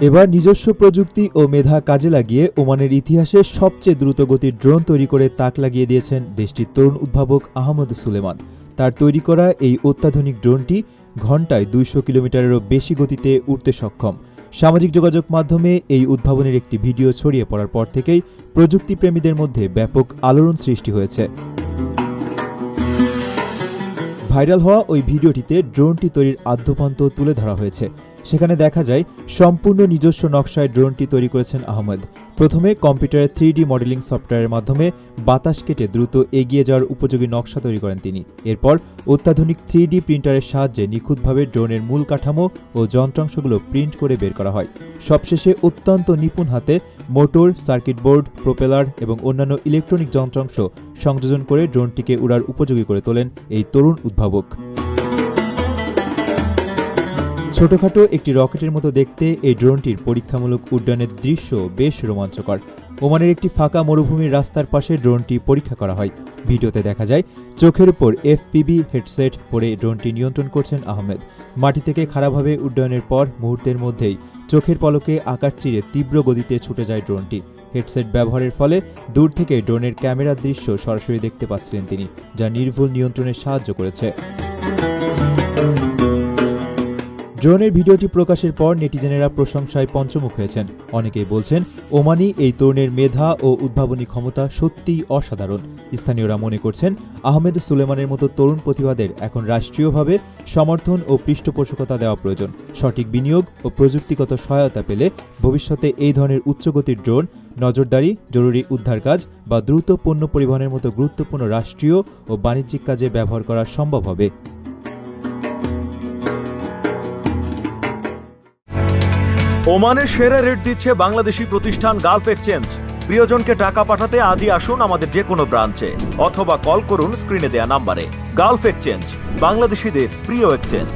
এবার নিজস্ব প্রযুক্তি ও মেধা কাজে লাগিয়ে ওমানের ইতিহাসে সবচেয়ে দ্রুতগতির ড্রোন তৈরি করে তাক লাগিয়ে দিয়েছেন দেশটির তরুণ উদ্ভাবক আহমদ সুলেমান। তার তৈরি করা এই অত্যাধুনিক ড্রোনটি ঘণ্টায় 200 কিলোমিটারেরও বেশি গতিতে উড়তে সক্ষম। সামাজিক যোগাযোগ মাধ্যমে এই উদ্ভাবনের একটি ভিডিও ছড়িয়ে পড়ার পর থেকেই প্রযুক্তিপ্রেমীদের মধ্যে ব্যাপক আলোড়ন সৃষ্টি হয়েছে। ভাইরাল হওয়া ওই ভিডিওটিতে ড্রোনটি তৈরির আদ্যপান্ত তুলে ধরা হয়েছে। সেখানে দেখা যায় সম্পূর্ণ নিজস্ব নকশায় ড্রোনটি তৈরি করেছেন আহমেদ। প্রথমে কম্পিউটারে 3D মডেলিং সফটওয়্যারের মাধ্যমে বাতাস কেটে দ্রুত এগিয়ে যাওয়ার উপযোগী নকশা তৈরি করেন তিনি। এরপর অত্যাধুনিক 3D প্রিন্টারের সাহায্যে নিখুঁতভাবে ড্রোনের মূল কাঠামো ও যন্ত্রাংশগুলো প্রিন্ট করে বের করা হয়। সবশেষে অত্যন্ত নিপুণ হাতে মোটর, সার্কিট বোর্ড, প্রোপেলার এবং অন্যান্য ইলেকট্রনিক যন্ত্রাংশ সংযোজন করে ড্রোনটিকে উড়ার উপযোগী করে তোলেন এই তরুণ উদ্ভাবক। ছোটখাটো একটি রকেটের মতো দেখতে এই ড্রোনটির পরীক্ষামূলক উড্ডয়নের দৃশ্য বেশ রোমাঞ্চকর। ওমানের একটি ফাঁকা মরুভূমির রাস্তার পাশে ড্রোনটি পরীক্ষা করা হয়। ভিডিওতে দেখা যায় চোখের উপর FPV হেডসেট পরে ড্রোনটি নিয়ন্ত্রণ করছেন আহমেদ। মাটি থেকে খাড়াভাবে উড্ডয়নের পর মুহূর্তের মধ্যেই চোখের পলকে আকাশ চিরে তীব্র গতিতে ছুটে যায় ড্রোনটি। হেডসেট ব্যবহারের ফলে দূর থেকে ড্রোনের ক্যামেরার দৃশ্য সরাসরি দেখতে পাচ্ছিলেন তিনি, যা নির্ভুল নিয়ন্ত্রণে সাহায্য করেছে। ড্রোনের ভিডিওটি প্রকাশের পর নেটিজেনেরা প্রশংসায় পঞ্চমুখ হয়েছেন। অনেকেই বলছেন ওমানি এই তরুণের মেধা ও উদ্ভাবনী ক্ষমতা সত্যিই অসাধারণ। স্থানীয়রা মনে করছেন আহমেদ সুলেমানের মতো তরুণ প্রতিভাদের এখন রাষ্ট্রীয়ভাবে সমর্থন ও পৃষ্ঠপোষকতা দেওয়া প্রয়োজন। সঠিক বিনিয়োগ ও প্রযুক্তিগত সহায়তা পেলে ভবিষ্যতে এই ধরনের উচ্চগতির ড্রোন নজরদারি, জরুরি উদ্ধার কাজ বা দ্রুত পণ্য পরিবহনের মতো গুরুত্বপূর্ণ রাষ্ট্রীয় ও বাণিজ্যিক কাজে ব্যবহার করা সম্ভব হবে। ওমানের সেরা রেট দিচ্ছে বাংলাদেশি প্রতিষ্ঠান গালফ এক্সচেঞ্জ। প্রিয়জনকে টাকা পাঠাতে আজই আসুন আমাদের যে কোনো ব্রাঞ্চে অথবা কল করুন স্ক্রিনে দেয়া নাম্বারে। গালফ এক্সচেঞ্জ, বাংলাদেশিদের প্রিয় এক্সচেঞ্জ।